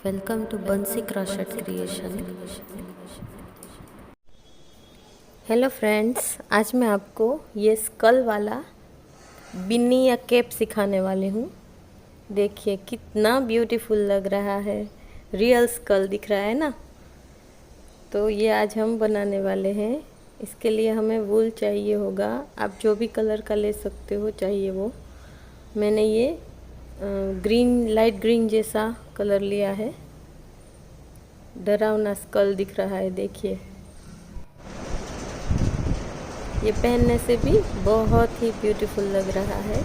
Welcome to बंसी crochet creation. Hello friends, आज मैं आपको ये स्कल वाला बिन्नी या कैप सिखाने वाली हूँ। देखिए कितना ब्यूटीफुल लग रहा है, रियल स्कल दिख रहा है ना। तो ये आज हम बनाने वाले हैं। इसके लिए हमें वूल चाहिए होगा, आप जो भी कलर का ले सकते हो चाहिए वो। मैंने ये ग्रीन, लाइट ग्रीन जैसा कलर लिया है। डरावना स्कल दिख रहा है, देखिए। ये पहनने से भी बहुत ही ब्यूटीफुल लग रहा है।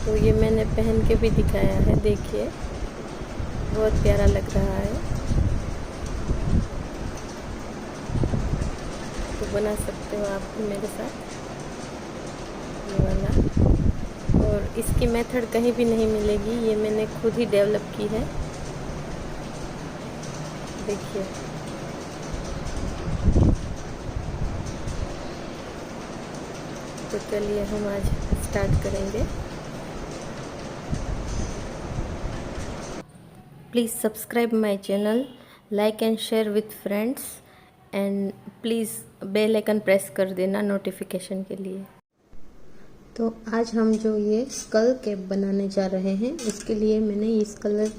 तो ये मैंने पहन के भी दिखाया है, देखिए बहुत प्यारा लग रहा है। तो बना सकते हो आप भी मेरे साथ ये वाला। और इसकी मेथड कहीं भी नहीं मिलेगी, ये मैंने खुद ही डेवलप की है, देखिए। तो चलिए हम आज स्टार्ट करेंगे। Please subscribe my channel, like and share with friends, and please bell icon press कर देना नोटिफिकेशन के लिए। तो आज हम जो ये स्कल कैप बनाने जा रहे हैं, इसके लिए मैंने इस कलर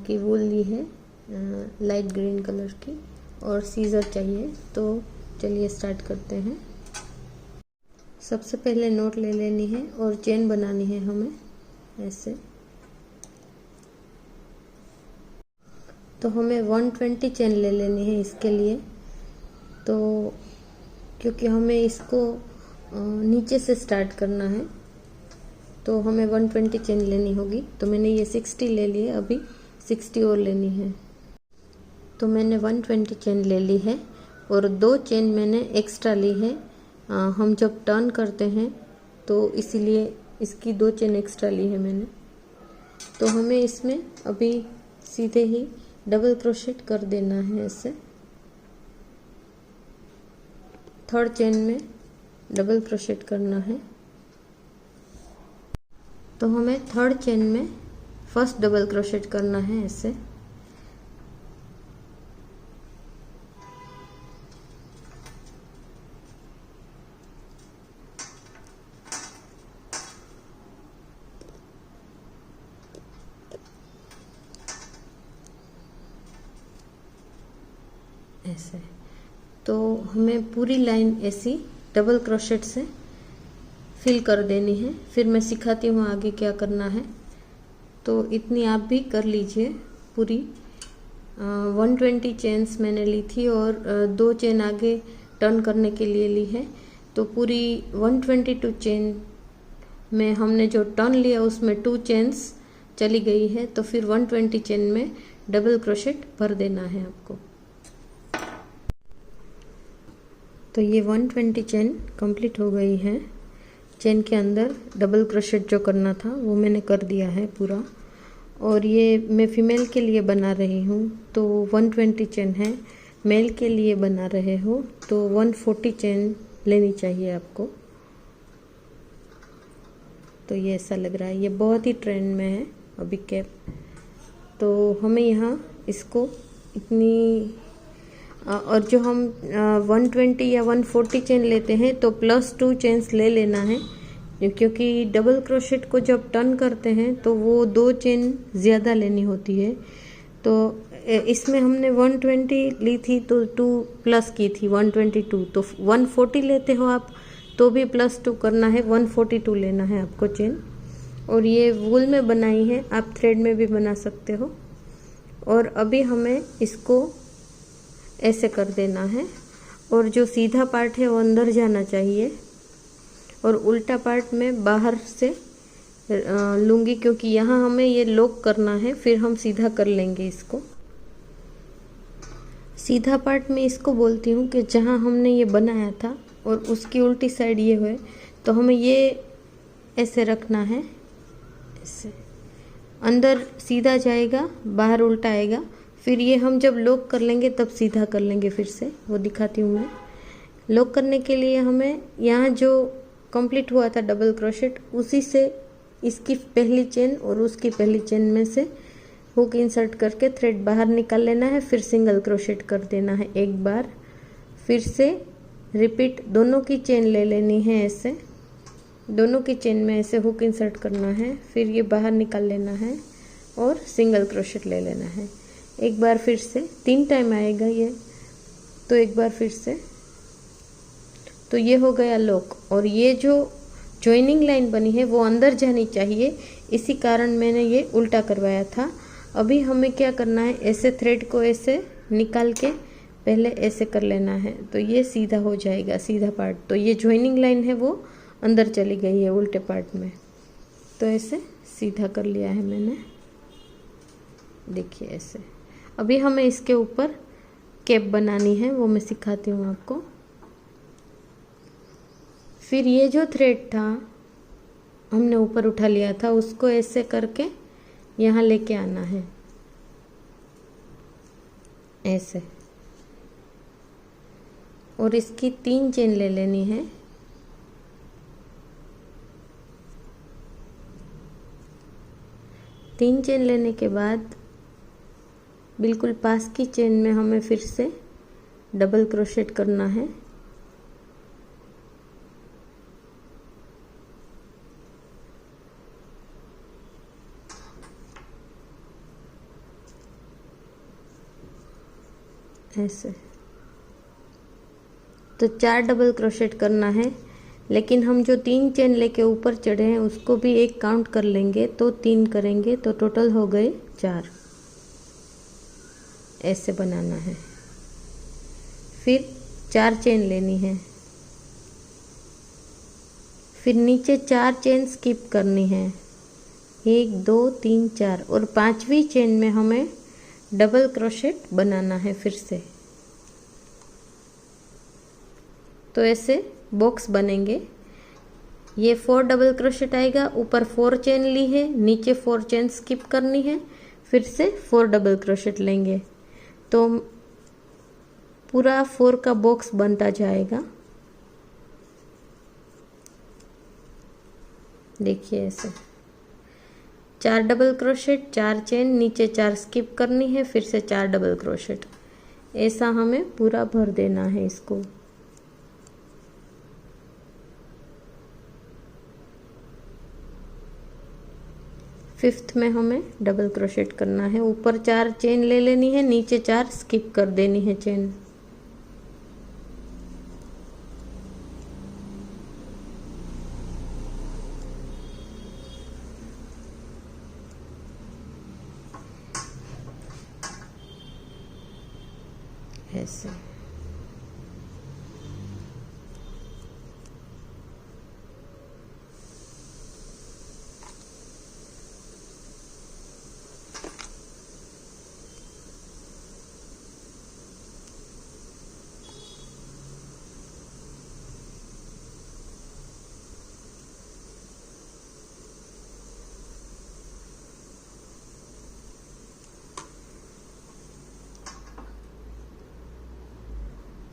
की वूल ली है, लाइट ग्रीन कलर की, और सीजर चाहिए। तो चलिए स्टार्ट करते हैं। सबसे पहले नोट ले लेनी है और चेन बनानी है हमें ऐसे। तो हमें 120 चेन ले लेनी है इसके लिए। तो क्योंकि हमें इसको नीचे से स्टार्ट करना है तो हमें 120 चेन लेनी होगी। तो मैंने ये 60 ले लिए, अभी 60 और लेनी है। तो मैंने 120 चेन ले ली है और 2 चेन मैंने एक्स्ट्रा ली है। हम जब टर्न करते हैं तो इसीलिए इसकी 2 चेन एक्स्ट्रा ली है मैंने। तो हमें इसमें अभी सीधे ही डबल क्रोशेट कर देना है ऐसे। थर्ड चेन में डबल क्रोशेट करना है। तो हमें थर्ड चेन में फर्स्ट डबल क्रोशेट करना है ऐसे। ऐसे। तो हमें पूरी लाइन ऐसी डबल क्रोशेट से फिल कर देनी है। फिर मैं सिखाती हूँ आगे क्या करना है। तो इतनी आप भी कर लीजिए पूरी। 120 चेन्स मैंने ली थी और 2 चेन आगे टर्न करने के लिए ली है। तो पूरी 122 चेन में हमने जो टर्न लिया उसमें 2 चेन्स चली गई है। तो फिर 120 चेन में डबल क्रोशेट भर देना है आपको। तो ये 120 चेन कंप्लीट हो गई है। चेन के अंदर डबल क्रोशेट जो करना था वो मैंने कर दिया है पूरा। और ये मैं फीमेल के लिए बना रही हूँ तो 120 चेन है। मेल के लिए बना रहे हो तो 140 चेन लेनी चाहिए आपको। तो ये ऐसा लग रहा है, ये बहुत ही ट्रेंड में है अभी कैप। तो हमें यहाँ इसको इतनी और जो हम 120 या 140 चेन लेते हैं तो +2 चेन्स ले लेना है, क्योंकि डबल क्रोशेट को जब टर्न करते हैं तो वो 2 चेन ज़्यादा लेनी होती है। तो इसमें हमने 120 ली थी तो 2 प्लस की थी 122। तो 140 लेते हो आप तो भी +2 करना है, 142 लेना है आपको चेन। और ये वूल में बनाई है, आप थ्रेड में भी बना सकते हो। और अभी हमें इसको ऐसे कर देना है और जो सीधा पार्ट है वो अंदर जाना चाहिए और उल्टा पार्ट में बाहर से लूँगी, क्योंकि यहाँ हमें ये लॉक करना है, फिर हम सीधा कर लेंगे इसको। सीधा पार्ट में इसको बोलती हूँ कि जहाँ हमने ये बनाया था और उसकी उल्टी साइड ये है, तो हमें ये ऐसे रखना है। ऐसे अंदर सीधा जाएगा, बाहर उल्टा आएगा। फिर ये हम जब लॉक कर लेंगे तब सीधा कर लेंगे, फिर से वो दिखाती हूँ मैं। लॉक करने के लिए हमें यहाँ जो कंप्लीट हुआ था डबल क्रोशेट, उसी से इसकी पहली चेन और उसकी पहली चेन में से हुक इंसर्ट करके थ्रेड बाहर निकाल लेना है, फिर सिंगल क्रोशेट कर देना है एक बार, फिर से रिपीट दोनों की चेन ले लेनी है, ऐसे दोनों की चेन में ऐसे हुक इंसर्ट करना है, फिर ये बाहर निकाल लेना है और सिंगल क्रोशेट ले लेना है। एक बार फिर से 3 टाइम आएगा ये, तो एक बार फिर से, तो ये हो गया लॉक। और ये जो जॉइनिंग लाइन बनी है वो अंदर जानी चाहिए, इसी कारण मैंने ये उल्टा करवाया था। अभी हमें क्या करना है, ऐसे थ्रेड को ऐसे निकाल के पहले ऐसे कर लेना है, तो ये सीधा हो जाएगा, सीधा पार्ट। तो ये जॉइनिंग लाइन है वो अंदर चली गई है उल्टे पार्ट में, तो ऐसे सीधा कर लिया है मैंने, देखिए ऐसे। अभी हमें इसके ऊपर कैप बनानी है, वो मैं सिखाती हूँ आपको। फिर ये जो थ्रेड था हमने ऊपर उठा लिया था, उसको ऐसे करके यहाँ लेके आना है, ऐसे, और इसकी 3 चेन ले लेनी है। तीन चेन लेने के बाद बिल्कुल पास की चेन में हमें फिर से डबल क्रोशेट करना है। ऐसे, तो 4 डबल क्रोशेट करना है, लेकिन हम जो 3 चेन लेके ऊपर चढ़े हैं उसको भी एक काउंट कर लेंगे, तो 3 करेंगे, तो टोटल हो गए 4। ऐसे बनाना है। फिर 4 चेन लेनी है, फिर नीचे 4 चेन स्किप करनी है, 1 2 3 4, और 5वीं चेन में हमें डबल क्रोशेट बनाना है फिर से। तो ऐसे बॉक्स बनेंगे। ये 4 डबल क्रोशेट आएगा, ऊपर 4 चेन ली है, नीचे 4 चेन स्किप करनी है, फिर से 4 डबल क्रोशेट लेंगे, तो पूरा 4 का बॉक्स बनता जाएगा। देखिए ऐसे 4 डबल क्रोशेट, 4 चेन, नीचे 4 स्किप करनी है, फिर से 4 डबल क्रोशेट, ऐसा हमें पूरा भर देना है इसको। फिफ्थ में हमें डबल क्रोशेट करना है, ऊपर 4 चेन ले लेनी है, नीचे 4 स्किप कर देनी है चेन। ऐसे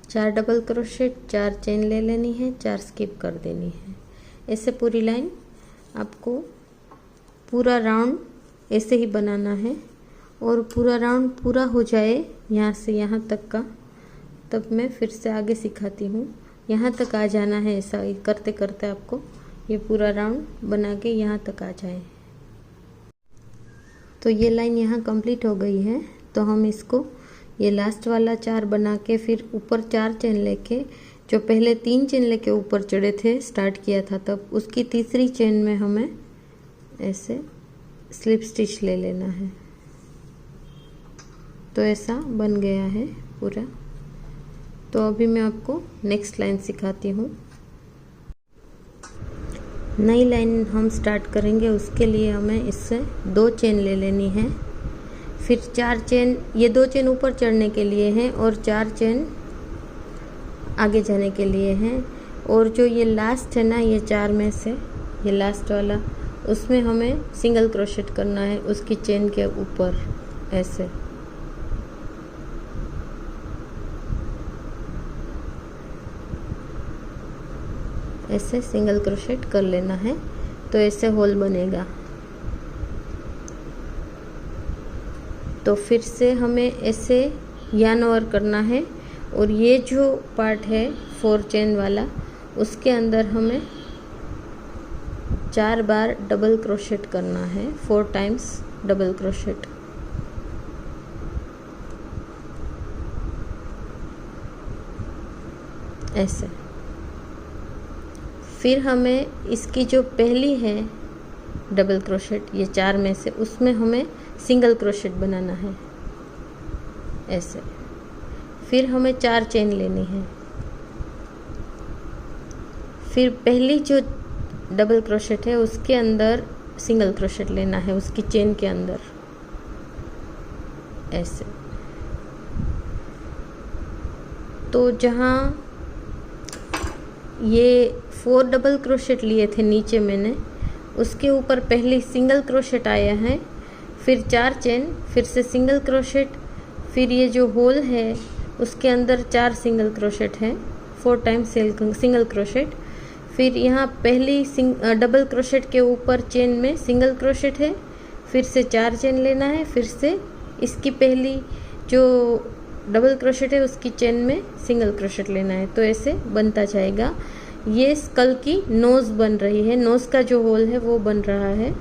चार डबल क्रोशेट, 4 चेन ले लेनी है, 4 स्किप कर देनी है। ऐसे पूरी लाइन आपको पूरा राउंड ऐसे ही बनाना है, और पूरा राउंड पूरा हो जाए यहाँ से यहाँ तक का, तब मैं फिर से आगे सिखाती हूँ। यहाँ तक आ जाना है, ऐसा करते करते आपको ये पूरा राउंड बना के यहाँ तक आ जाए। तो ये लाइन यहाँ कंप्लीट हो गई है, तो हम इसको ये लास्ट वाला 4 बना के फिर ऊपर 4 चेन लेके, जो पहले 3 चेन लेके ऊपर चढ़े थे, स्टार्ट किया था तब, उसकी तीसरी चेन में हमें ऐसे स्लिप स्टिच ले लेना है। तो ऐसा बन गया है पूरा। तो अभी मैं आपको नेक्स्ट लाइन सिखाती हूँ। नई लाइन हम स्टार्ट करेंगे, उसके लिए हमें इससे 2 चेन ले लेनी है, फिर 4 चेन, ये 2 चेन ऊपर चढ़ने के लिए हैं और 4 चेन आगे जाने के लिए हैं। और जो ये लास्ट है ना, ये 4 में से ये लास्ट वाला, उसमें हमें सिंगल क्रोशेट करना है उसकी चेन के ऊपर, ऐसे। ऐसे सिंगल क्रोशेट कर लेना है, तो ऐसे होल बनेगा। तो फिर से हमें ऐसे यार्न ओवर करना है और ये जो पार्ट है 4 चेन वाला उसके अंदर हमें 4 बार डबल क्रोशेट करना है, 4 टाइम्स डबल क्रोशेट। ऐसे। फिर हमें इसकी जो पहली है डबल क्रोशेट, ये 4 में से, उसमें हमें सिंगल क्रोशेट बनाना है ऐसे। फिर हमें 4 चेन लेनी है। फिर पहली जो डबल क्रोशेट है उसके अंदर सिंगल क्रोशेट लेना है, उसकी चेन के अंदर ऐसे। तो जहाँ ये 4 डबल क्रोशेट लिए थे नीचे मैंने, उसके ऊपर पहली सिंगल क्रोशेट आया है, फिर 4 चेन, फिर से सिंगल क्रोशेट, फिर ये जो होल है उसके अंदर 4 सिंगल क्रोशेट है, 4 टाइम्स सिंगल क्रोशेट। फिर यहाँ पहली डबल क्रोशेट के ऊपर चेन में सिंगल क्रोशेट है, फिर से 4 चेन लेना है, फिर से इसकी पहली जो डबल क्रोशेट है उसकी चेन में सिंगल क्रोशेट लेना है। तो ऐसे बनता जाएगा। ये स्कल की नोज़ बन रही है, नोज़ का जो होल है वो बन रहा है।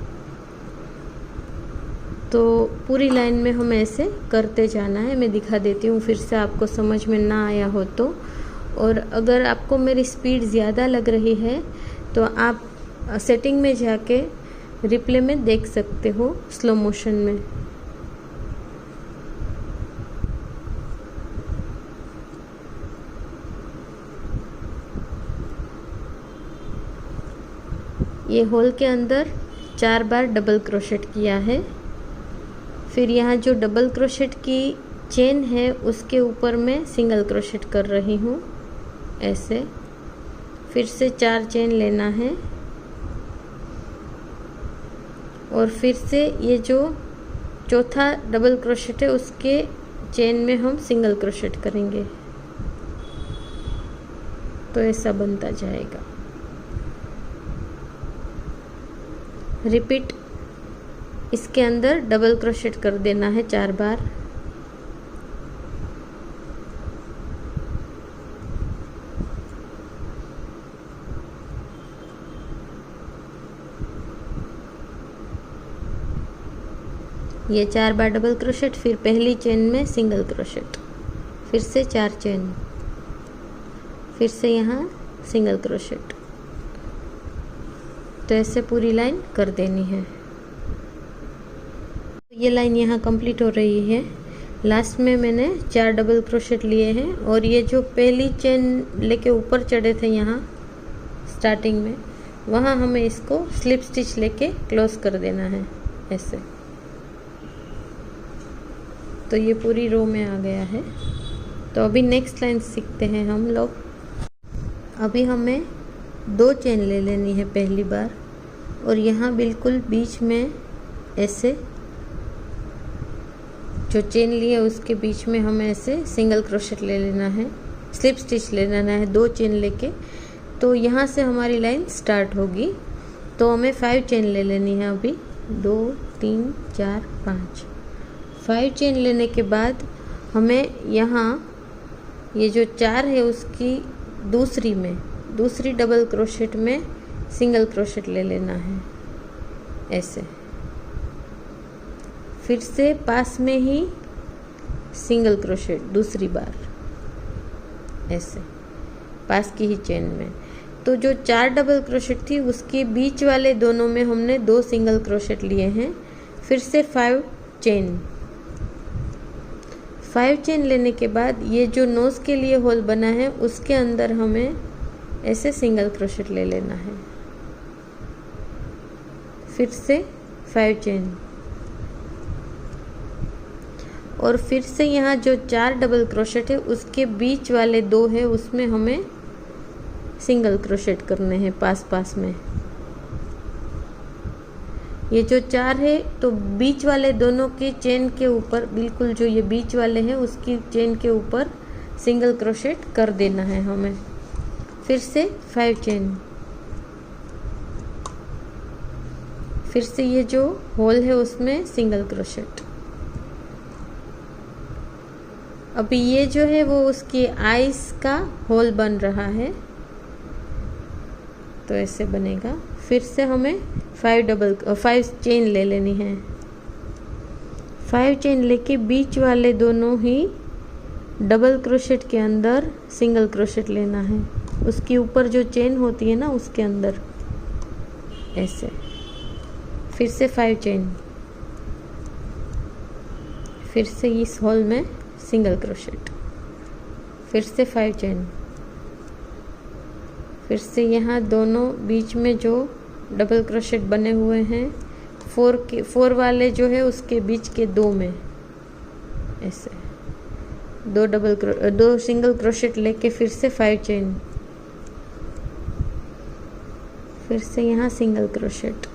तो पूरी लाइन में हमें ऐसे करते जाना है। मैं दिखा देती हूँ फिर से, आपको समझ में ना आया हो तो। और अगर आपको मेरी स्पीड ज़्यादा लग रही है तो आप सेटिंग में जाके रिप्ले में देख सकते हो स्लो मोशन में। ये होल के अंदर 4 बार डबल क्रोशेट किया है। फिर यहाँ जो डबल क्रोशेट की चेन है उसके ऊपर मैं सिंगल क्रोशेट कर रही हूँ ऐसे। फिर से 4 चेन लेना है और फिर से ये जो चौथा डबल क्रोशेट है उसके चेन में हम सिंगल क्रोशेट करेंगे। तो ऐसा बनता जाएगा। रिपीट, इसके अंदर डबल क्रोशेट कर देना है 4 बार। ये 4 बार डबल क्रोशेट, फिर पहली चेन में सिंगल क्रोशेट, फिर से 4 चेन, फिर से यहाँ सिंगल क्रोशेट। तो ऐसे पूरी लाइन कर देनी है। ये लाइन यहाँ कंप्लीट हो रही है। लास्ट में मैंने 4 डबल क्रोशेट लिए हैं और ये जो पहली चेन लेके ऊपर चढ़े थे यहाँ स्टार्टिंग में, वहाँ हमें इसको स्लिप स्टिच लेके क्लोज कर देना है ऐसे। तो ये पूरी रो में आ गया है। तो अभी नेक्स्ट लाइन सीखते हैं हम लोग। अभी हमें 2 चेन ले लेनी है पहली बार और यहाँ बिल्कुल बीच में ऐसे जो चेन ली है उसके बीच में हमें ऐसे सिंगल क्रोशेट ले लेना है, स्लिप स्टिच ले लेना है 2 चेन लेके। तो यहाँ से हमारी लाइन स्टार्ट होगी। तो हमें 5 चेन ले लेनी है अभी, 2 3 4 5। 5 चेन लेने के बाद हमें यहाँ ये जो 4 है उसकी दूसरी डबल क्रोशेट में सिंगल क्रोशेट ले लेना है ऐसे। फिर से पास में ही सिंगल क्रोशेट दूसरी बार ऐसे, पास की ही चेन में। तो जो 4 डबल क्रोशेट थी उसके बीच वाले दोनों में हमने 2 सिंगल क्रोशेट लिए हैं। फिर से 5 चेन। 5 चेन लेने के बाद ये जो नोज़ के लिए होल बना है उसके अंदर हमें ऐसे सिंगल क्रोशेट ले लेना है। फिर से 5 चेन और फिर से यहाँ जो 4 डबल क्रोशेट है उसके बीच वाले 2 है उसमें हमें सिंगल क्रोशेट करने हैं पास में। ये जो 4 है तो बीच वाले दोनों के चेन के ऊपर, बिल्कुल जो ये बीच वाले हैं उसकी चेन के ऊपर सिंगल क्रोशेट कर देना है हमें। फिर से 5 चेन, फिर से ये जो होल है उसमें सिंगल क्रोशेट अभी ये जो है वो उसकी आइस का होल बन रहा है, तो ऐसे बनेगा। फिर से हमें 5 चेन ले लेनी है। 5 चेन लेके बीच वाले दोनों ही डबल क्रोशेट के अंदर सिंगल क्रोशेट लेना है, उसके ऊपर जो चेन होती है ना उसके अंदर, ऐसे। फिर से 5 चेन, फिर से इस होल में सिंगल क्रोशेट, फिर से 5 चेन, फिर से यहाँ दोनों बीच में जो डबल क्रोशेट बने हुए हैं 4 वाले जो है उसके बीच के 2 में ऐसे 2 सिंगल क्रोशेट लेके फिर से 5 चेन, फिर से यहाँ सिंगल क्रोशेट,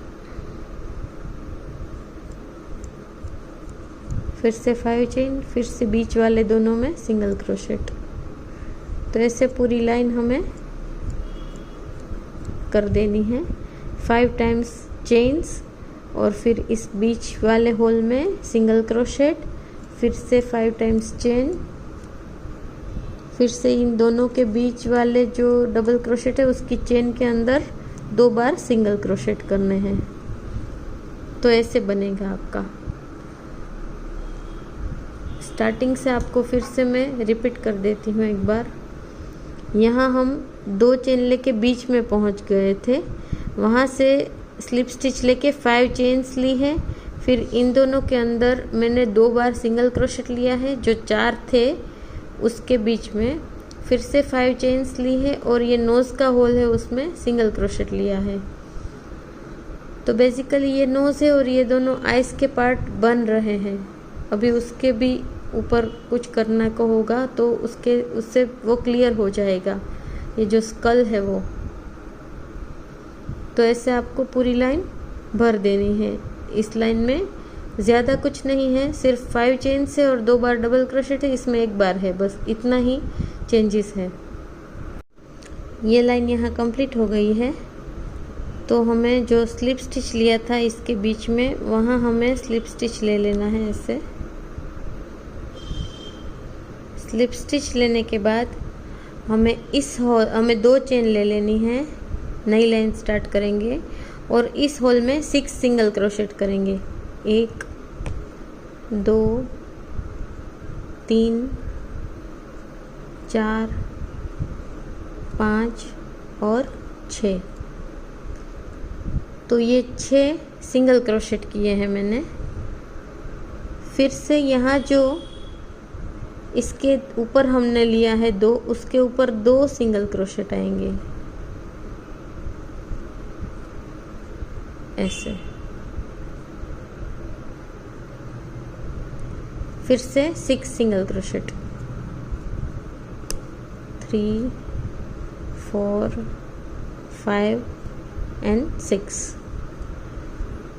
फिर से 5 चेन, फिर से बीच वाले दोनों में सिंगल क्रोशेट। तो ऐसे पूरी लाइन हमें कर देनी है। 5 टाइम्स चेन्स और फिर इस बीच वाले होल में सिंगल क्रोशेट, फिर से 5 टाइम्स चेन, फिर से इन दोनों के बीच वाले जो डबल क्रोशेट है उसकी चेन के अंदर 2 बार सिंगल क्रोशेट करने हैं। तो ऐसे बनेगा आपका। स्टार्टिंग से आपको फिर से मैं रिपीट कर देती हूँ एक बार। यहाँ हम 2 चेन लेके बीच में पहुँच गए थे, वहाँ से स्लिप स्टिच लेके 5 चेन्स ली है, फिर इन दोनों के अंदर मैंने 2 बार सिंगल क्रोशेट लिया है, जो 4 थे उसके बीच में, फिर से 5 चेन्स ली है और ये नोज़ का होल है उसमें सिंगल क्रोशेट लिया है। तो बेसिकली ये नोज़ है और ये दोनों आइस के पार्ट बन रहे हैं। अभी उसके भी ऊपर कुछ करना को होगा तो उससे वो क्लियर हो जाएगा, ये जो स्कल है वो। तो ऐसे आपको पूरी लाइन भर देनी है। इस लाइन में ज़्यादा कुछ नहीं है, सिर्फ 5 चेन्स है और 2 बार डबल क्रोशेट है, इसमें 1 बार है, बस इतना ही चेंजेस है। ये लाइन यहाँ कंप्लीट हो गई है। तो हमें जो स्लिप स्टिच लिया था इसके बीच में, वहाँ हमें स्लिप स्टिच ले लेना है ऐसे। स्लिप स्टिच लेने के बाद हमें 2 चेन ले लेनी है, नई लाइन स्टार्ट करेंगे और इस होल में 6 सिंगल क्रोशेट करेंगे। 1 2 3 4 5 और 6। तो ये 6 सिंगल क्रोशेट किए हैं मैंने। फिर से यहाँ जो इसके ऊपर हमने लिया है 2, उसके ऊपर 2 सिंगल क्रोशेट आएंगे ऐसे। फिर से 6 सिंगल क्रोशेट, 3 4 5 एंड 6।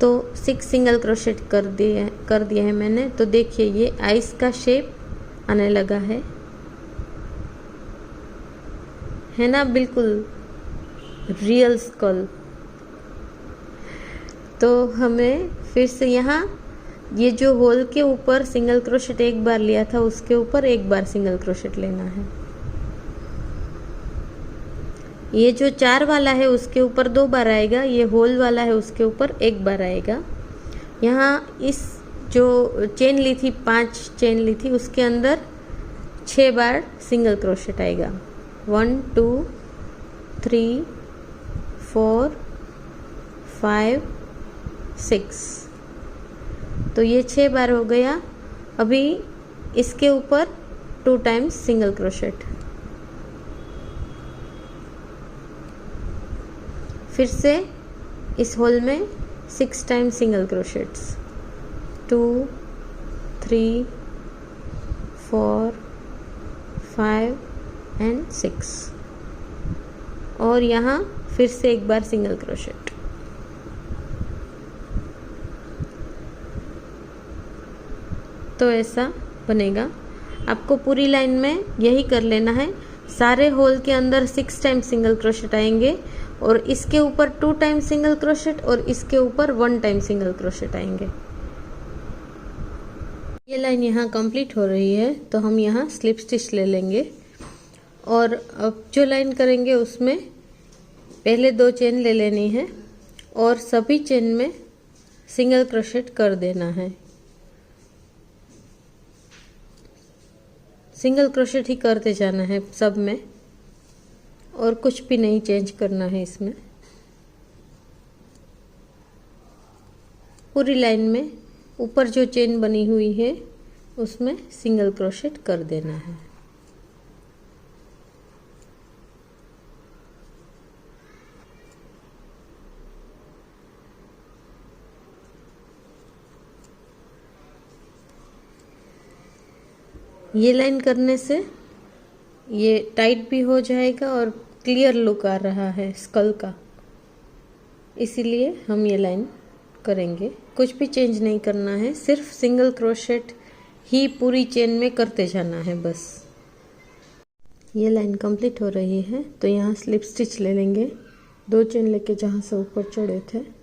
तो 6 सिंगल क्रोशेट कर दिए हैं मैंने। तो देखिए ये आइस का शेप आने लगा है ना, बिल्कुल रियल स्कल। तो हमें फिर से यहाँ ये जो होल के ऊपर सिंगल क्रोशेट 1 बार लिया था उसके ऊपर 1 बार सिंगल क्रोशेट लेना है। ये जो 4 वाला है उसके ऊपर 2 बार आएगा, ये होल वाला है उसके ऊपर 1 बार आएगा। यहाँ इस जो चेन ली थी 5 चेन ली थी उसके अंदर 6 बार सिंगल क्रोशेट आएगा। 1 2 3 4 5 6। तो ये 6 बार हो गया। अभी इसके ऊपर 2 टाइम्स सिंगल क्रोशेट, फिर से इस होल में 6 टाइम्स सिंगल क्रोशेट्स, 2 3 4 5 एंड 6। और यहाँ फिर से 1 बार सिंगल क्रोशेट। तो ऐसा बनेगा। आपको पूरी लाइन में यही कर लेना है। सारे होल के अंदर 6 टाइम्स सिंगल क्रोशेट आएंगे और इसके ऊपर 2 टाइम्स सिंगल क्रोशेट और इसके ऊपर 1 टाइम सिंगल क्रोशेट आएंगे। ये लाइन यहाँ कंप्लीट हो रही है तो हम यहाँ स्लिप स्टिच ले लेंगे और अब जो लाइन करेंगे उसमें पहले 2 चेन ले लेनी है और सभी चेन में सिंगल क्रोशेट कर देना है। सिंगल क्रोशेट ही करते जाना है सब में और कुछ भी नहीं चेंज करना है इसमें। पूरी लाइन में ऊपर जो चेन बनी हुई है उसमें सिंगल क्रोशेट कर देना है। ये लाइन करने से ये टाइट भी हो जाएगा और क्लियर लुक आ रहा है स्कल का, इसीलिए हम ये लाइन करेंगे। कुछ भी चेंज नहीं करना है, सिर्फ सिंगल क्रोशेट ही पूरी चेन में करते जाना है बस। ये लाइन कंप्लीट हो रही है तो यहाँ स्लिप स्टिच ले लेंगे, 2 चेन लेके जहाँ से ऊपर चढ़े थे।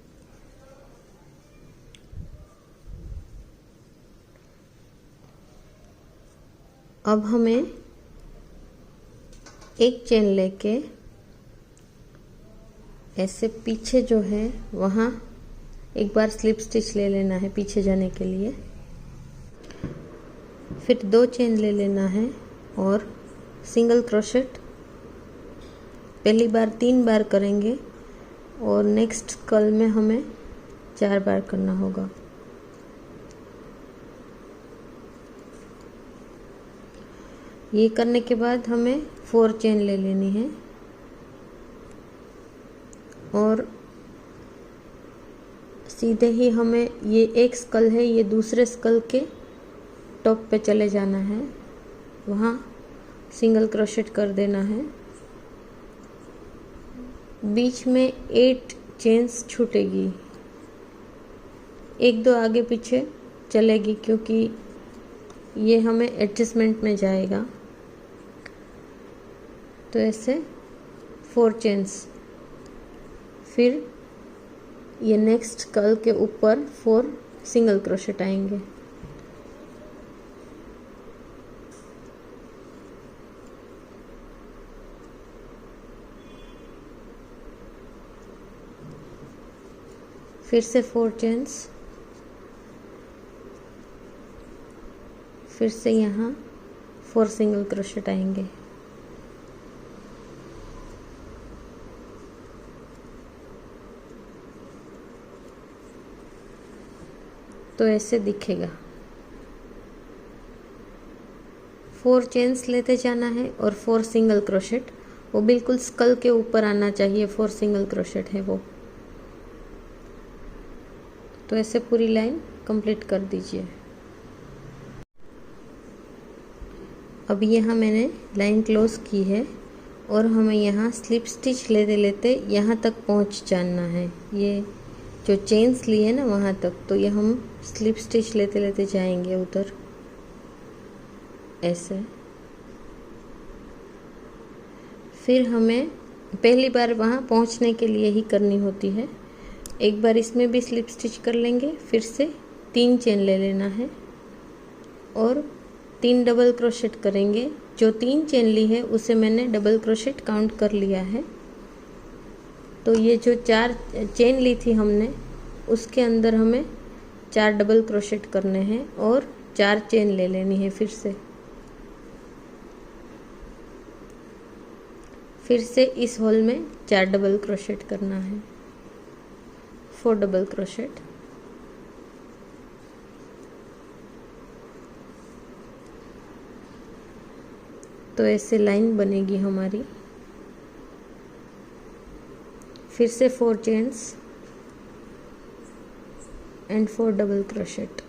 अब हमें एक चेन लेके ऐसे पीछे जो है वहाँ एक बार स्लिप स्टिच ले लेना है पीछे जाने के लिए, फिर 2 चेन ले लेना है और सिंगल क्रोशेट पहली बार 3 बार करेंगे और नेक्स्ट स्कल में हमें 4 बार करना होगा। ये करने के बाद हमें 4 चेन ले लेनी है और सीधे ही हमें ये एक स्कल है, ये दूसरे स्कल के टॉप पे चले जाना है, वहाँ सिंगल क्रोशेट कर देना है। बीच में 8 चेन्स छूटेगी, 1-2 आगे पीछे चलेगी क्योंकि ये हमें एडजस्टमेंट में जाएगा। तो ऐसे 4 चेन्स, फिर ये नेक्स्ट स्कल के ऊपर 4 सिंगल क्रोशेट आएंगे। फिर से 4 चेन्स, फिर से यहाँ 4 सिंगल क्रोशेट आएंगे। तो ऐसे दिखेगा। 4 चेन्स लेते जाना है और 4 सिंगल क्रोशेट, वो बिल्कुल स्कल के ऊपर आना चाहिए। 4 सिंगल क्रोशेट है वो। तो ऐसे पूरी लाइन कंप्लीट कर दीजिए। अब यहाँ मैंने लाइन क्लोज की है और हमें यहाँ स्लिप स्टिच लेते लेते यहाँ तक पहुँच जाना है। ये जो चेन्स लिए ना वहाँ तक, तो ये हम स्लिप स्टिच लेते लेते जाएंगे उधर ऐसे। फिर हमें पहली बार वहाँ पहुँचने के लिए ही करनी होती है। एक बार इसमें भी स्लिप स्टिच कर लेंगे, फिर से 3 चेन ले लेना है और 3 डबल क्रोशेट करेंगे। जो 3 चेन ली है उसे मैंने डबल क्रोशेट काउंट कर लिया है। तो ये जो 4 चेन ली थी हमने, उसके अंदर हमें 4 डबल क्रोशेट करने हैं और 4 चेन ले लेनी है। फिर से इस होल में 4 डबल क्रोशेट करना है, 4 डबल क्रोशेट। तो ऐसे लाइन बनेगी हमारी। फिर से 4 चेन्स एंड 4 डबल क्रोशेट।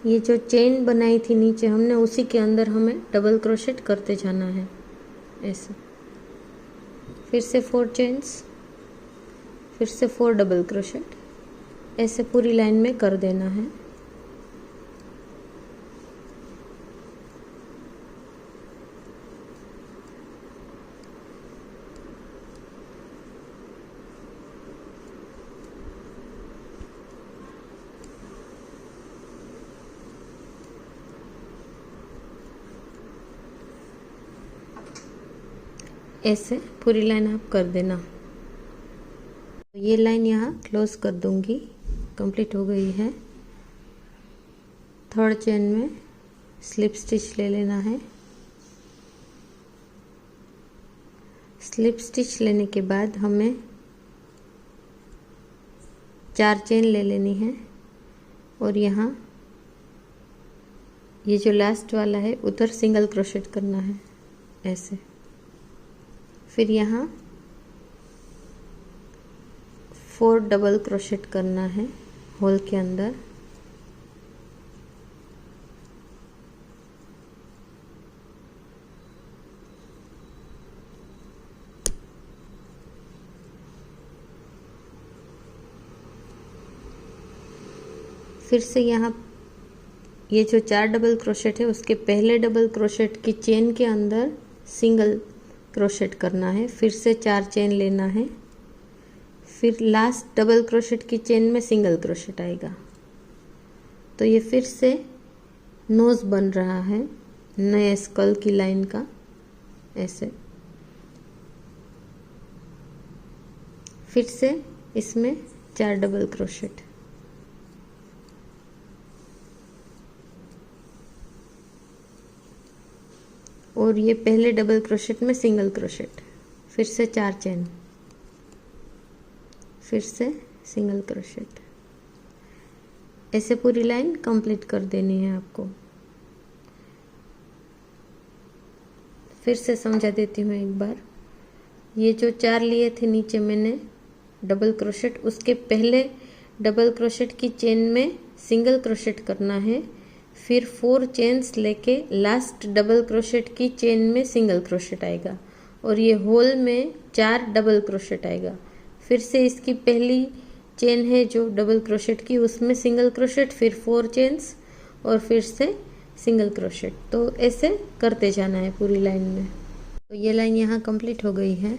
ये जो चेन बनाई थी नीचे हमने, उसी के अंदर हमें डबल क्रोशेट करते जाना है ऐसे। फिर से 4 चेन्स, फिर से 4 डबल क्रोशेट, ऐसे पूरी लाइन में कर देना है। ऐसे पूरी लाइन आप कर देना। ये लाइन यहाँ क्लोज कर दूंगी, कंप्लीट हो गई है। थर्ड चेन में स्लिप स्टिच ले लेना है। स्लिप स्टिच लेने के बाद हमें 4 चेन ले लेनी है और यहाँ ये जो लास्ट वाला है उधर सिंगल क्रोशेट करना है ऐसे। फिर यहाँ 4 डबल क्रोशेट करना है होल के अंदर। फिर से यहाँ ये जो 4 डबल क्रोशेट है उसके पहले डबल क्रोशेट की चेन के अंदर सिंगल क्रोशेट करना है। फिर से 4 चेन लेना है। फिर लास्ट डबल क्रोशेट की चेन में सिंगल क्रोशेट आएगा। तो ये फिर से नोज बन रहा है नए स्कल की लाइन का ऐसे। फिर से इसमें 4 डबल क्रोशेट, और ये पहले डबल क्रोशेट में सिंगल क्रोशेट। फिर से 4 चेन, फिर से सिंगल क्रोशेट। ऐसे पूरी लाइन कंप्लीट कर देनी है आपको। फिर से समझा देती हूँ एक बार। ये जो 4 लिए थे नीचे मैंने डबल क्रोशेट, उसके पहले डबल क्रोशेट की चेन में सिंगल क्रोशेट करना है। फिर 4 चेन्स लेके लास्ट डबल क्रोशेट की चेन में सिंगल क्रोशेट आएगा और ये होल में 4 डबल क्रोशेट आएगा। फिर से इसकी पहली चेन है जो डबल क्रोशेट की, उसमें सिंगल क्रोशेट, फिर 4 चेन्स और फिर से सिंगल क्रोशेट। तो ऐसे करते जाना है पूरी लाइन में। तो ये लाइन यहाँ कंप्लीट हो गई है।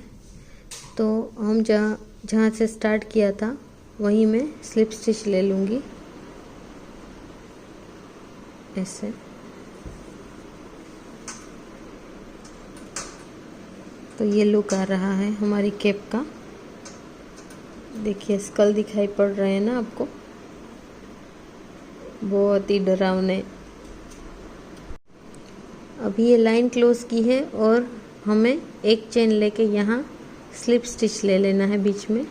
तो हम जहाँ से स्टार्ट किया था वहीं मैं स्लिप स्टिच ले लूँगी ऐसे। तो ये लुक आ रहा है हमारी कैप का। देखिए स्कल दिखाई पड़ रहे हैं ना आपको, बहुत ही डरावने। अभी ये लाइन क्लोज की है और हमें एक चेन लेके यहाँ स्लिप स्टिच ले लेना है बीच में।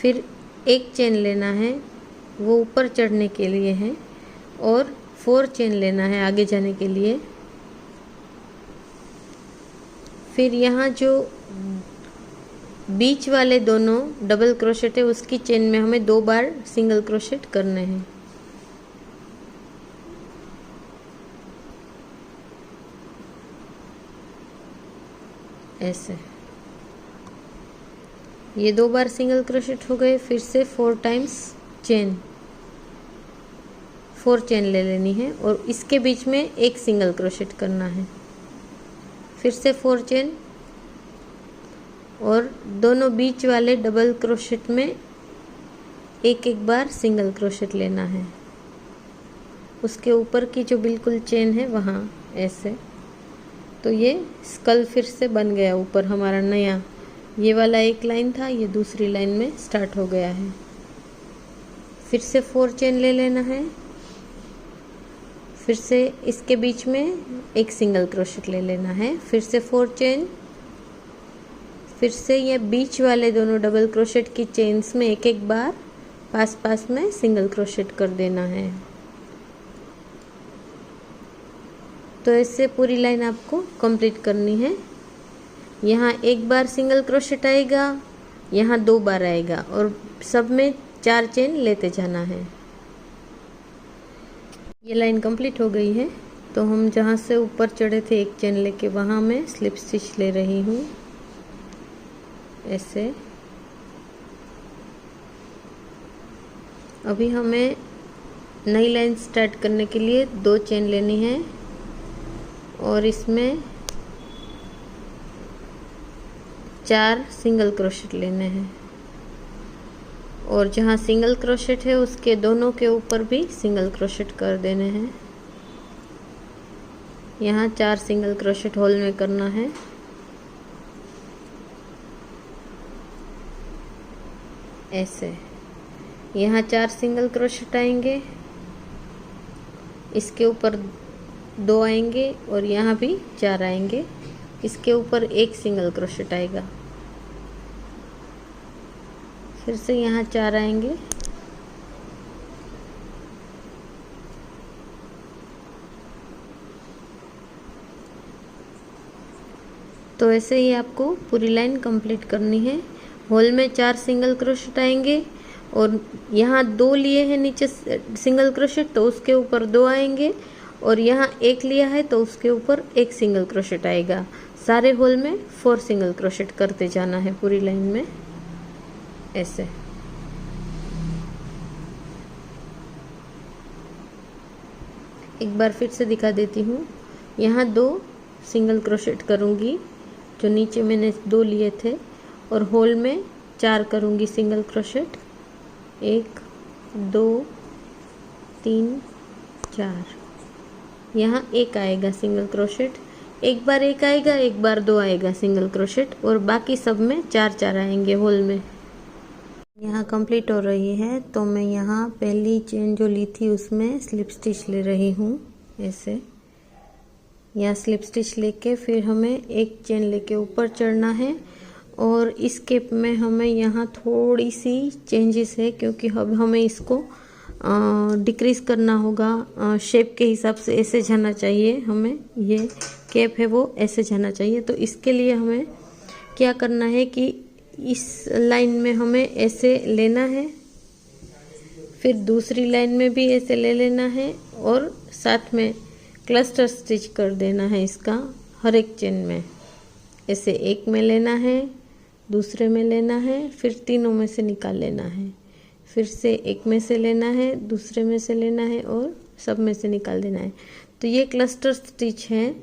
फिर एक चेन लेना है, वो ऊपर चढ़ने के लिए है, और 4 चेन लेना है आगे जाने के लिए। फिर यहाँ जो बीच वाले दोनों डबल क्रोशेट है उसकी चेन में हमें 2 बार सिंगल क्रोशेट करने हैं ऐसे। ये 2 बार सिंगल क्रोशेट हो गए। फिर से 4 टाइम्स चेन, 4 चेन ले लेनी है और इसके बीच में एक सिंगल क्रोशेट करना है। फिर से 4 चेन और दोनों बीच वाले डबल क्रोशेट में एक एक बार सिंगल क्रोशेट लेना है। उसके ऊपर की जो बिल्कुल चेन है वहाँ ऐसे। तो ये स्कल फिर से बन गया ऊपर हमारा नया। ये वाला एक लाइन था, ये दूसरी लाइन में स्टार्ट हो गया है। फिर से 4 चेन ले लेना है। फिर से इसके बीच में एक सिंगल क्रोशेट ले लेना है। फिर से 4 चेन। फिर से ये बीच वाले दोनों डबल क्रोशेट की चेन्स में एक एक बार पास पास में सिंगल क्रोशेट कर देना है। तो ऐसे पूरी लाइन आपको कंप्लीट करनी है। यहाँ एक बार सिंगल क्रोशेट आएगा, यहाँ 2 बार आएगा और सब में 4 चेन लेते जाना है। ये लाइन कंप्लीट हो गई है। तो हम जहाँ से ऊपर चढ़े थे एक चेन लेके वहाँ मैं स्लिप स्टिच ले रही हूँ ऐसे। अभी हमें नई लाइन स्टार्ट करने के लिए 2 चेन लेनी है और इसमें 4 सिंगल क्रोशेट लेने हैं और जहाँ सिंगल क्रोशेट है उसके दोनों के ऊपर भी सिंगल क्रोशेट कर देने हैं। यहाँ 4 सिंगल क्रोशेट होल में करना है। ऐसे यहाँ 4 सिंगल क्रोशेट आएंगे, इसके ऊपर 2 आएंगे और यहाँ भी 4 आएंगे, इसके ऊपर 1 सिंगल क्रोशेट आएगा, फिर से यहाँ 4 आएंगे, तो ऐसे ही आपको पूरी लाइन कंप्लीट करनी है। होल में 4 सिंगल क्रोशेट आएंगे और यहाँ 2 लिए हैं नीचे सिंगल क्रोशेट, तो उसके ऊपर 2 आएंगे और यहाँ 1 लिया है तो उसके ऊपर 1 सिंगल क्रोशेट आएगा। सारे होल में 4 सिंगल क्रोशेट करते जाना है पूरी लाइन में ऐसे। एक बार फिर से दिखा देती हूँ। यहाँ 2 सिंगल क्रोशेट करूँगी, जो नीचे मैंने 2 लिए थे, और होल में 4 करूँगी सिंगल क्रोशेट, 1 2 3 4। यहाँ 1 आएगा सिंगल क्रोशेट, एक बार 1 आएगा, एक बार 2 आएगा सिंगल क्रोशेट, और बाकी सब में 4 आएंगे होल में। यहाँ कंप्लीट हो रही है तो मैं यहाँ पहली चेन जो ली थी उसमें स्लिप स्टिच ले रही हूँ ऐसे। यहाँ स्लिप स्टिच लेके फिर हमें एक चेन लेके ऊपर चढ़ना है, और इस केप में हमें यहाँ थोड़ी सी चेंजेस है क्योंकि अब हमें इसको डिक्रीज करना होगा। शेप के हिसाब से ऐसे जाना चाहिए, हमें ये केप है वो ऐसे जाना चाहिए। तो इसके लिए हमें क्या करना है कि इस लाइन में हमें ऐसे लेना है, फिर दूसरी लाइन में भी ऐसे ले लेना है, और साथ में क्लस्टर स्टिच कर देना है इसका हर एक चेन में। ऐसे एक में लेना है, दूसरे में लेना है, फिर तीनों में से निकाल लेना है, फिर से एक में से लेना है, दूसरे में से लेना है, और सब में से निकाल देना है। तो ये क्लस्टर स्टिच है।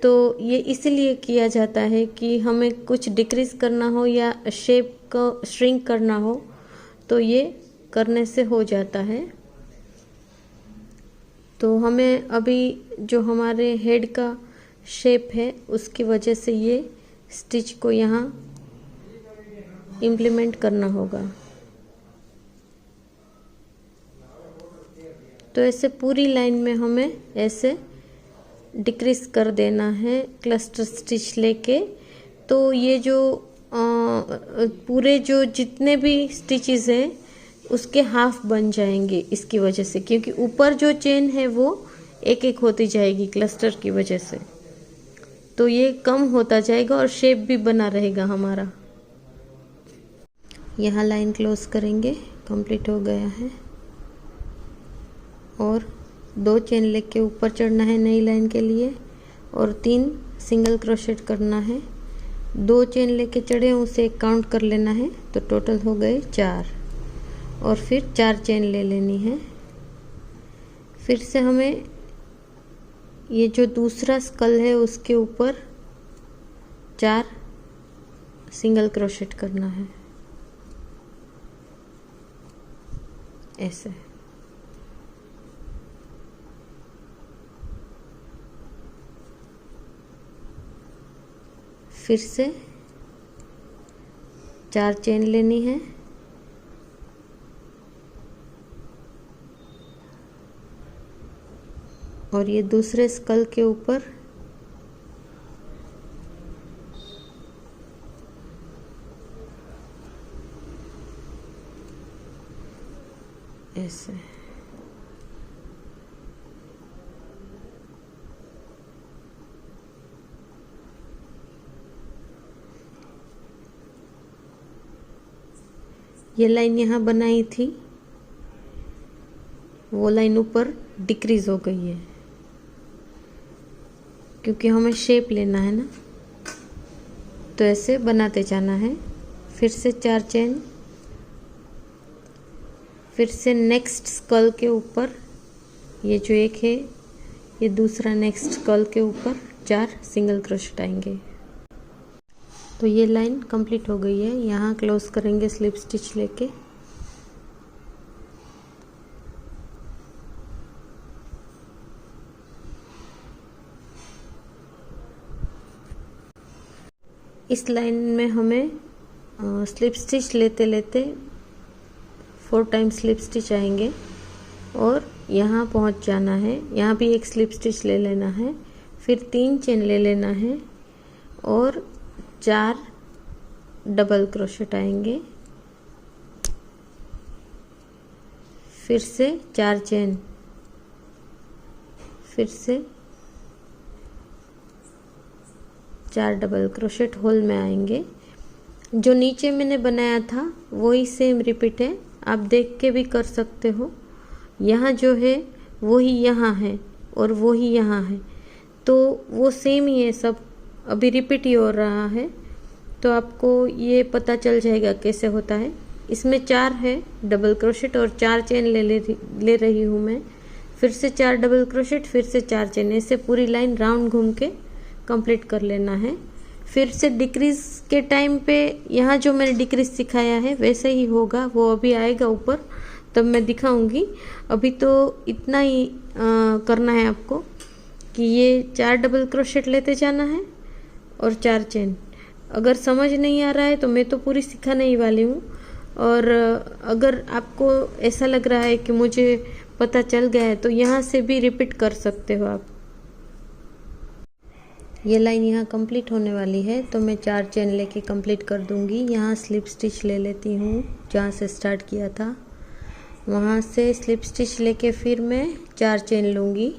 तो ये इसलिए किया जाता है कि हमें कुछ डिक्रीज करना हो या शेप को श्रिंक करना हो तो ये करने से हो जाता है। तो हमें अभी जो हमारे हेड का शेप है उसकी वजह से ये स्टिच को यहाँ इम्प्लीमेंट करना होगा। तो ऐसे पूरी लाइन में हमें ऐसे डिक्रीज कर देना है क्लस्टर स्टिच लेके। तो ये जो पूरे जो जितने भी स्टिचेस हैं उसके हाफ बन जाएंगे इसकी वजह से, क्योंकि ऊपर जो चेन है वो एक एक होती जाएगी क्लस्टर की वजह से, तो ये कम होता जाएगा और शेप भी बना रहेगा हमारा। यहाँ लाइन क्लोज करेंगे, कंप्लीट हो गया है, और 2 चेन लेके ऊपर चढ़ना है नई लाइन के लिए, और 3 सिंगल क्रोशेट करना है। 2 चेन लेके चढ़े उसे काउंट कर लेना है, तो टोटल हो गए 4, और फिर 4 चेन ले लेनी है। फिर से हमें ये जो दूसरा स्कल है उसके ऊपर 4 सिंगल क्रोशेट करना है ऐसे। फिर से 4 चेन लेनी है, और ये दूसरे स्कल के ऊपर ऐसे। ये लाइन यहाँ बनाई थी, वो लाइन ऊपर डिक्रीज हो गई है क्योंकि हमें शेप लेना है ना, तो ऐसे बनाते जाना है। फिर से 4 चेन, फिर से नेक्स्ट स्कल के ऊपर ये जो एक है, ये दूसरा नेक्स्ट स्कल के ऊपर 4 सिंगल क्रोशेट आएंगे। तो ये लाइन कंप्लीट हो गई है। यहाँ क्लोज करेंगे स्लिप स्टिच लेके। इस लाइन में हमें स्लिप स्टिच लेते लेते 4 टाइम स्लिप स्टिच आएंगे और यहाँ पहुँच जाना है। यहाँ भी एक स्लिप स्टिच ले लेना है, फिर 3 चेन ले लेना है और 4 डबल क्रोशेट आएंगे, फिर से 4 चेन, फिर से 4 डबल क्रोशेट होल में आएंगे। जो नीचे मैंने बनाया था वही सेम रिपीट है, आप देख के भी कर सकते हो। यहाँ जो है वही यहाँ है और वही यहाँ है, तो वो सेम ही है, सब अभी रिपीट ही हो रहा है, तो आपको ये पता चल जाएगा कैसे होता है। इसमें 4 है डबल क्रोशेट और 4 चेन ले रही हूँ मैं, फिर से 4 डबल क्रोशेट, फिर से 4 चेन, ऐसे पूरी लाइन राउंड घूम के कंप्लीट कर लेना है। फिर से डिक्रीज के टाइम पे यहाँ जो मैंने डिक्रीज सिखाया है वैसे ही होगा, वो अभी आएगा ऊपर तब मैं दिखाऊंगी। अभी तो इतना ही करना है आपको कि ये 4 डबल क्रोशेट लेते जाना है और 4 चेन। अगर समझ नहीं आ रहा है तो मैं तो पूरी सिखाने ही वाली हूँ, और अगर आपको ऐसा लग रहा है कि मुझे पता चल गया है तो यहाँ से भी रिपीट कर सकते हो आप। ये लाइन यहाँ कंप्लीट होने वाली है तो मैं 4 चेन लेके कंप्लीट कर दूंगी। यहाँ स्लिप स्टिच ले लेती हूँ, जहाँ से स्टार्ट किया था वहाँ से स्लिप स्टिच लेके फिर मैं 4 चेन लूँगी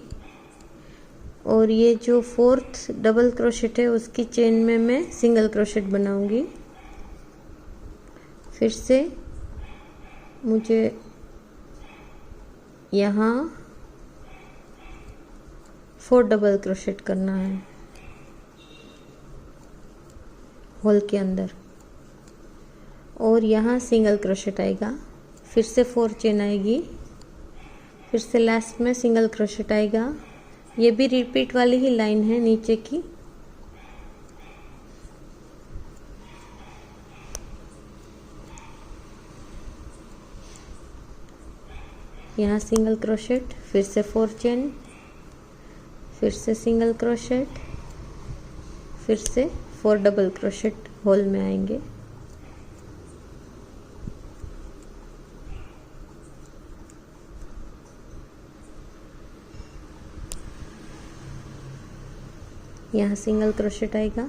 और ये जो 4th डबल क्रोशेट है उसकी चेन में मैं सिंगल क्रोशेट बनाऊँगी। फिर से मुझे यहाँ 4 डबल क्रोशेट करना है होल के अंदर, और यहाँ सिंगल क्रोशेट आएगा, फिर से 4 चेन आएगी, फिर से लास्ट में सिंगल क्रोशेट आएगा। ये भी रिपीट वाली ही लाइन है नीचे की। यहाँ सिंगल क्रोशेट, फिर से 4 चेन, फिर से सिंगल क्रोशेट, फिर से 4 डबल क्रोशेट होल में आएंगे। यहाँ सिंगल क्रोशेट आएगा,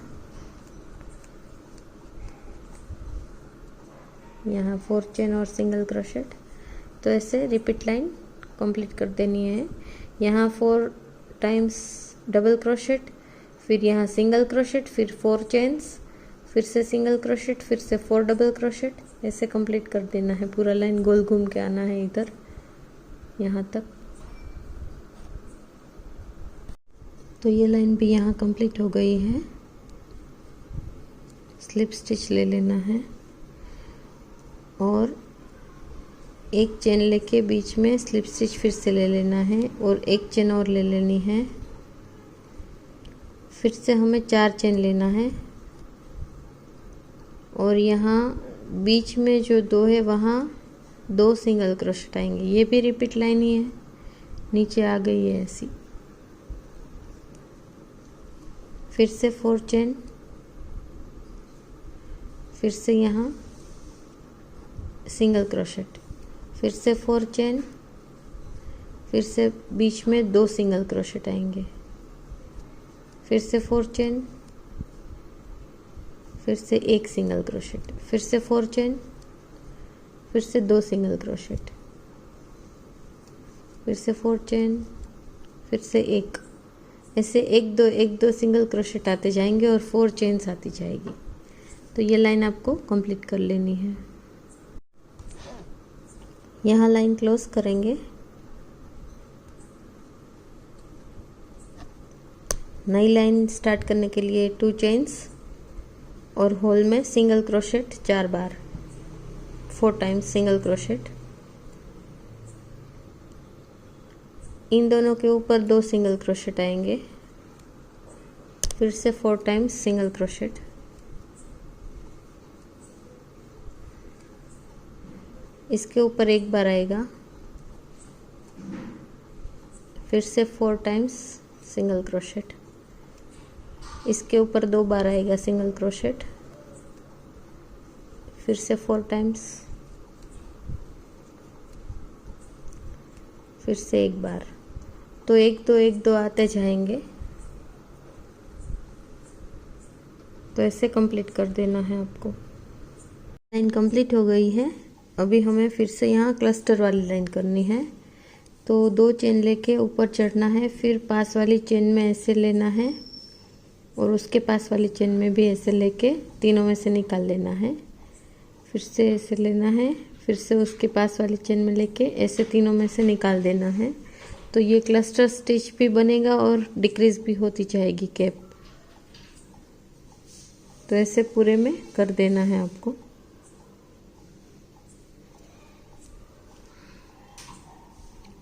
यहाँ 4 चेन और सिंगल क्रोशेट, तो ऐसे रिपीट लाइन कंप्लीट कर देनी है। यहाँ 4 टाइम्स डबल क्रोशेट, फिर यहाँ सिंगल क्रोशेट, फिर 4 चेन्स, फिर से सिंगल क्रोशेट, फिर से 4 डबल क्रोशेट, ऐसे कंप्लीट कर देना है। पूरा लाइन गोल घूम के आना है इधर यहाँ तक। तो ये लाइन भी यहाँ कंप्लीट हो गई है। स्लिप स्टिच ले लेना है और एक चेन लेके बीच में स्लिप स्टिच फिर से ले लेना है और एक चेन और ले लेनी है। फिर से हमें 4 चेन लेना है और यहाँ बीच में जो 2 है वहाँ 2 सिंगल क्रोशेट आएंगे। ये भी रिपीट लाइन ही है, नीचे आ गई है ऐसी। फिर से 4 चेन, फिर से यहाँ सिंगल क्रोशेट, फिर से 4 चेन, फिर से बीच में 2 सिंगल क्रोशेट आएंगे, फिर से 4 चेन, फिर से 1 सिंगल क्रोशेट, फिर से 4 चेन, फिर से 2 सिंगल क्रोशेट, फिर से 4 चेन, फिर से 1, ऐसे 1-2 सिंगल क्रोशेट आते जाएंगे और 4 चेन्स आती जाएगी। तो ये लाइन आपको कंप्लीट कर लेनी है। यहाँ लाइन क्लोज करेंगे। नई लाइन स्टार्ट करने के लिए 2 चेन्स और होल में सिंगल क्रोशेट 4 बार, 4 टाइम्स सिंगल क्रोशेट। इन दोनों के ऊपर 2 सिंगल क्रोशेट आएंगे, फिर से 4 टाइम्स सिंगल क्रोशेट, इसके ऊपर 1 बार आएगा, फिर से 4 टाइम्स सिंगल क्रोशेट, इसके ऊपर 2 बार आएगा सिंगल क्रोशेट, फिर से 4 टाइम्स, फिर से एक बार, तो एक दो आते जाएंगे। तो ऐसे कंप्लीट कर देना है आपको। लाइन कंप्लीट हो गई है। अभी हमें फिर से यहाँ क्लस्टर वाली लाइन करनी है। तो 2 चेन लेके ऊपर चढ़ना है, फिर पास वाली चेन में ऐसे लेना है और उसके पास वाली चेन में भी ऐसे लेके तीनों में से निकाल लेना है। फिर से ऐसे लेना है, फिर से उसके पास वाली चेन में लेके ऐसे तीनों में से निकाल देना है। तो ये क्लस्टर स्टिच भी बनेगा और डिक्रीज भी होती जाएगी कैप। तो ऐसे पूरे में कर देना है आपको।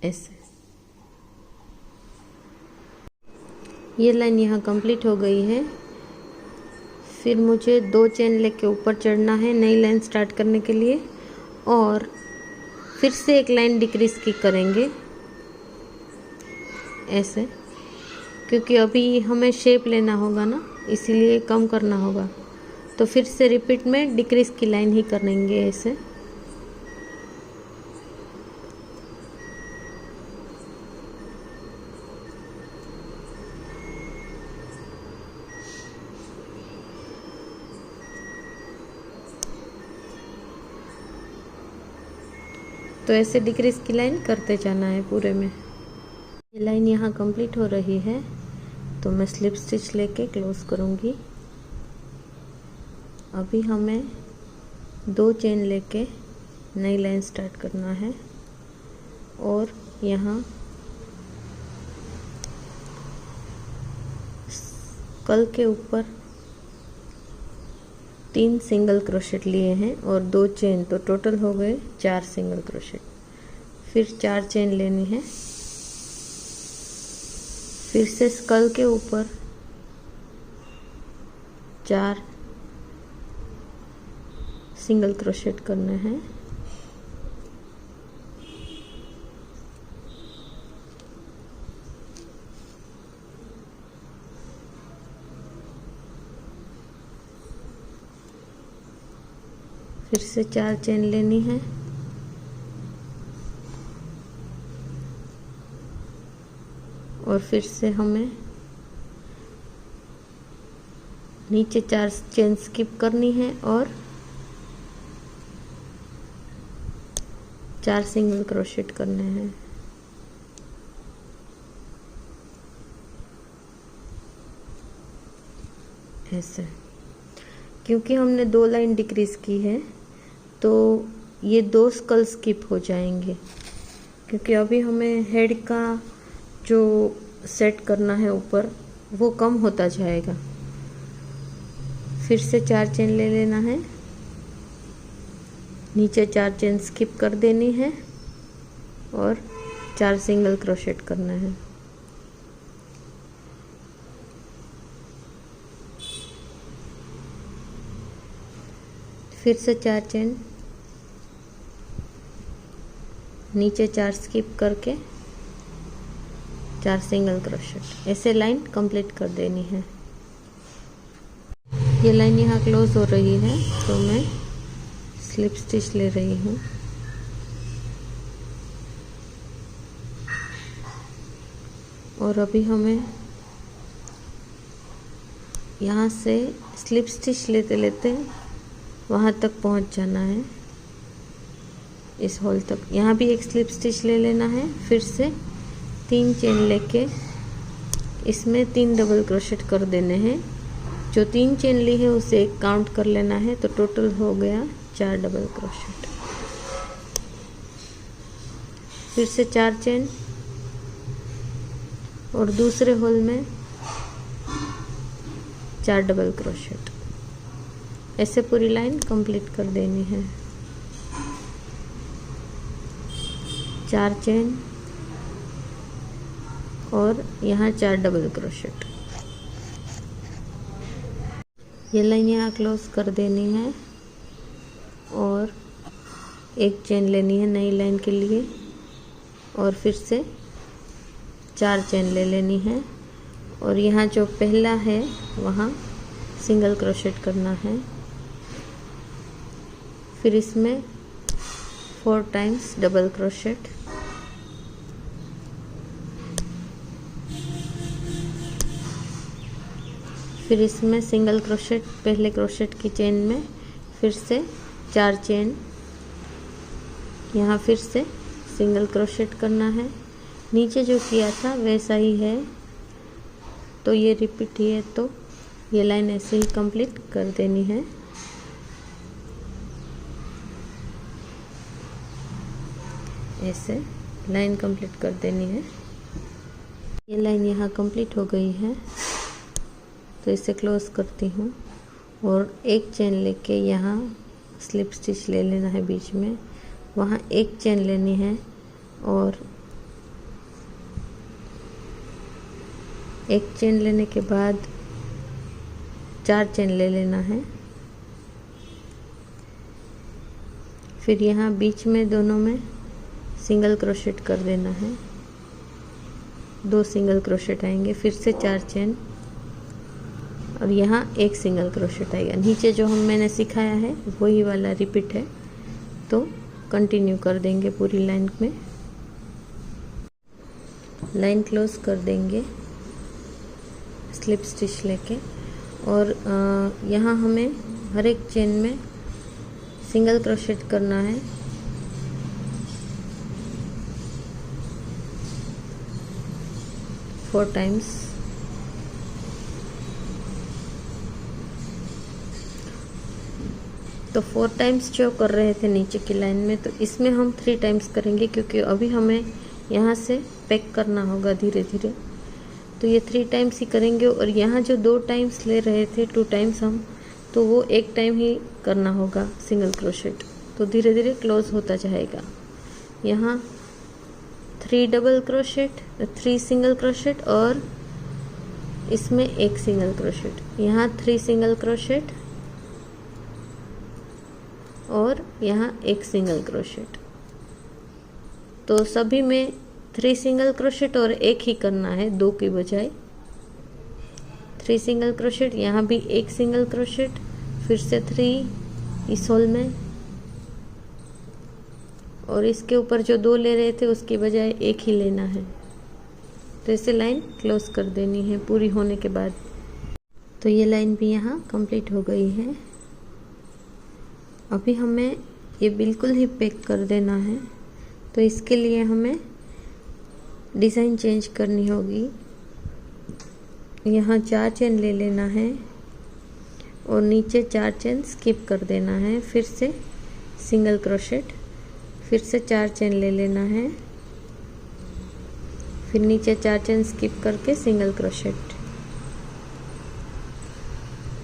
ऐसे ये लाइन यहाँ कंप्लीट हो गई है। फिर मुझे 2 चेन लेके ऊपर चढ़ना है नई लाइन स्टार्ट करने के लिए, और फिर से एक लाइन डिक्रीज की करेंगे ऐसे, क्योंकि अभी हमें शेप लेना होगा ना, इसीलिए कम करना होगा। तो फिर से रिपीट में डिक्रीज की लाइन ही करेंगे ऐसे। तो ऐसे डिक्रीज की लाइन करते जाना है पूरे में। ये लाइन यहाँ कंप्लीट हो रही है, तो मैं स्लिप स्टिच लेके क्लोज करूँगी। अभी हमें 2 चेन लेके नई लाइन स्टार्ट करना है, और यहाँ कल के ऊपर 3 सिंगल क्रोशेट लिए हैं और 2 चेन, तो टोटल हो गए 4 सिंगल क्रोशेट। फिर 4 चेन लेनी है, फिर से स्कल के ऊपर 4 सिंगल क्रोशेट करने हैं। फिर से 4 चेन लेनी है, और फिर से हमें नीचे 4 चेन स्किप करनी है और 4 सिंगल क्रोशेट करने हैं। ऐसे, क्योंकि हमने 2 लाइन डिक्रीज की है तो ये 2 स्कल स्किप हो जाएंगे, क्योंकि अभी हमें हेड का जो सेट करना है ऊपर वो कम होता जाएगा। फिर से 4 चेन ले लेना है, नीचे 4 चेन स्किप कर देनी है और 4 सिंगल क्रोशेट करना है। फिर से 4 चेन, नीचे 4 स्किप करके 4 सिंगल क्रोशेट। ऐसे लाइन कंप्लीट कर देनी है। ये लाइन यहाँ क्लोज हो रही है, तो मैं स्लिप स्टिच ले रही हूँ। और अभी हमें यहाँ से स्लिप स्टिच लेते लेते वहाँ तक पहुँच जाना है, इस होल तक। यहाँ भी एक स्लिप स्टिच ले लेना है, फिर से 3 चेन लेके इसमें 3 डबल क्रोशेट कर देने हैं। जो 3 चेन ली है उसे 1 काउंट कर लेना है, तो टोटल हो गया 4 डबल क्रोशेट। फिर से 4 चेन और दूसरे होल में 4 डबल क्रोशेट। ऐसे पूरी लाइन कंप्लीट कर देनी है। 4 चेन और यहाँ 4 डबल क्रोशेट। ये लाइन यहाँ क्लोज कर देनी है और 1 चेन लेनी है नई लाइन के लिए, और फिर से 4 चेन ले लेनी है, और यहाँ जो पहला है वहाँ सिंगल क्रोशेट करना है। फिर इसमें 4 टाइम्स डबल क्रोशेट, फिर इसमें सिंगल क्रोशेट, पहले क्रोशेट की चेन में फिर से 4 चेन, यहाँ फिर से सिंगल क्रोशेट करना है। नीचे जो किया था वैसा ही है, तो ये रिपीट ही है, तो ये लाइन ऐसे ही कंप्लीट कर देनी है। ऐसे लाइन कंप्लीट कर देनी है। ये लाइन यहाँ कंप्लीट हो गई है, तो इसे क्लोज करती हूँ और एक चेन लेके यहाँ स्लिप स्टिच ले लेना है बीच में, वहाँ एक चेन लेनी है और एक चेन लेने के बाद 4 चेन ले लेना है। फिर यहाँ बीच में दोनों में सिंगल क्रोशेट कर देना है, 2 सिंगल क्रोशेट आएंगे, फिर से 4 चेन और यहाँ एक सिंगल क्रोशेट आएगा। नीचे जो मैंने सिखाया है वही वाला रिपीट है, तो कंटिन्यू कर देंगे पूरी लाइन में। लाइन क्लोज कर देंगे स्लिप स्टिच लेके और यहाँ हमें हर एक चेन में सिंगल क्रोशेट करना है। Four times. तो 4 टाइम्स जो कर रहे थे नीचे की लाइन में, तो इसमें हम 3 टाइम्स करेंगे क्योंकि अभी हमें यहाँ से पैक करना होगा धीरे धीरे, तो ये 3 टाइम्स ही करेंगे। और यहाँ जो 2 टाइम्स ले रहे थे 2 टाइम्स हम, तो वो 1 टाइम ही करना होगा सिंगल क्रोशेट, तो धीरे धीरे क्लोज होता जाएगा। यहाँ 3 डबल क्रोशेट, 3 सिंगल क्रोशेट और इसमें 1 सिंगल क्रोशेट, यहाँ 3 सिंगल क्रोशेट और यहाँ 1 सिंगल क्रोशेट। तो सभी में 3 सिंगल क्रोशेट और 1 ही करना है, 2 की बजाय। 3 सिंगल क्रोशेट, यहाँ भी 1 सिंगल क्रोशेट, फिर से 3 इस होल में और इसके ऊपर जो 2 ले रहे थे उसकी बजाय 1 ही लेना है। तो इसे लाइन क्लोज कर देनी है पूरी होने के बाद। तो ये लाइन भी यहाँ कंप्लीट हो गई है। अभी हमें ये बिल्कुल ही पैक कर देना है, तो इसके लिए हमें डिज़ाइन चेंज करनी होगी। यहाँ 4 चेन ले लेना है और नीचे 4 चेन स्किप कर देना है, फिर से सिंगल क्रोशेट, फिर से 4 चेन ले लेना है, फिर नीचे 4 चेन स्किप करके सिंगल क्रोशेट,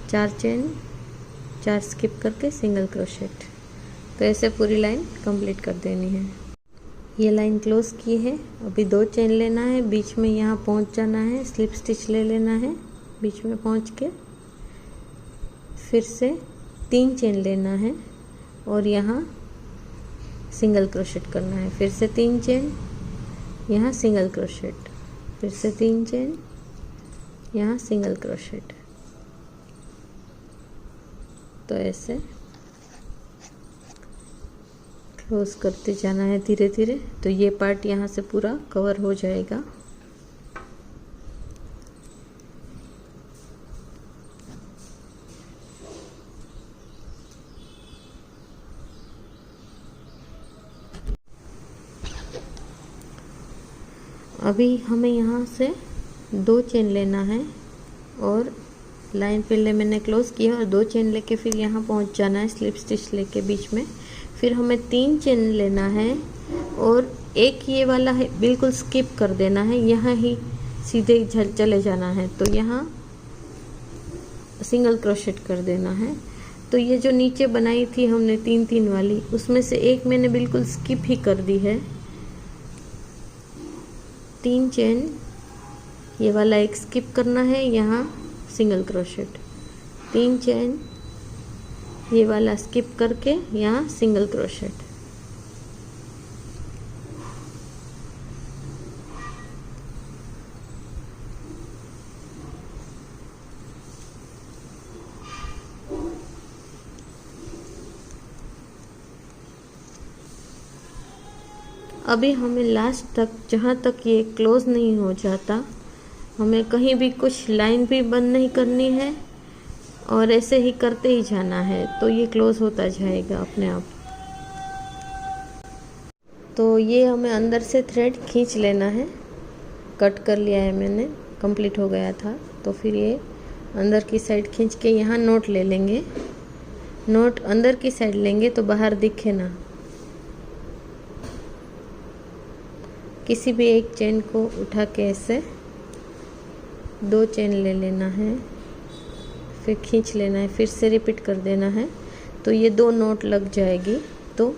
4 चेन, 4 स्किप करके सिंगल क्रोशेट। तो ऐसे पूरी लाइन कंप्लीट कर देनी है। ये लाइन क्लोज की है। अभी 2 चेन लेना है, बीच में यहाँ पहुँच जाना है, स्लिप स्टिच ले लेना है, बीच में पहुँच के फिर से 3 चेन लेना है और यहाँ सिंगल क्रोशेट करना है, फिर से 3 चेन, यहाँ सिंगल क्रोशेट, फिर से 3 चेन, यहाँ सिंगल क्रोशेट। तो ऐसे क्लोज करते जाना है धीरे धीरे, तो ये पार्ट यहाँ से पूरा कवर हो जाएगा। अभी हमें यहाँ से 2 चेन लेना है और लाइन पहले मैंने क्लोज किया और 2 चेन लेके फिर यहाँ पहुँच जाना है स्लिप स्टिच लेके बीच में। फिर हमें 3 चेन लेना है और एक ये वाला है बिल्कुल स्किप कर देना है, यहाँ ही सीधे चले जाना है, तो यहाँ सिंगल क्रोशेट कर देना है। तो ये जो नीचे बनाई थी हमने 3-3 वाली, उसमें से एक मैंने बिल्कुल स्किप ही कर दी है। 3 चेन, ये वाला एक स्किप करना है, यहाँ सिंगल क्रोशेट, 3 चेन, ये वाला स्किप करके यहाँ सिंगल क्रोशेट। अभी हमें लास्ट तक, जहाँ तक ये क्लोज नहीं हो जाता, हमें कहीं भी कुछ लाइन भी बंद नहीं करनी है और ऐसे ही करते ही जाना है, तो ये क्लोज होता जाएगा अपने आप। तो ये हमें अंदर से थ्रेड खींच लेना है। कट कर लिया है मैंने, कंप्लीट हो गया था। तो फिर ये अंदर की साइड खींच के यहाँ नोट ले लेंगे। नोट अंदर की साइड लेंगे तो बाहर दिखे ना। किसी भी एक चेन को उठा के ऐसे 2 चेन ले लेना है, फिर खींच लेना है, फिर से रिपीट कर देना है। तो ये 2 नोट लग जाएगी तो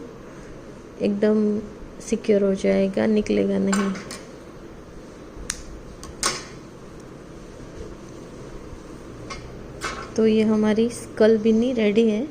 एकदम सिक्योर हो जाएगा, निकलेगा नहीं। तो ये हमारी स्कल बिन्नी रेडी है।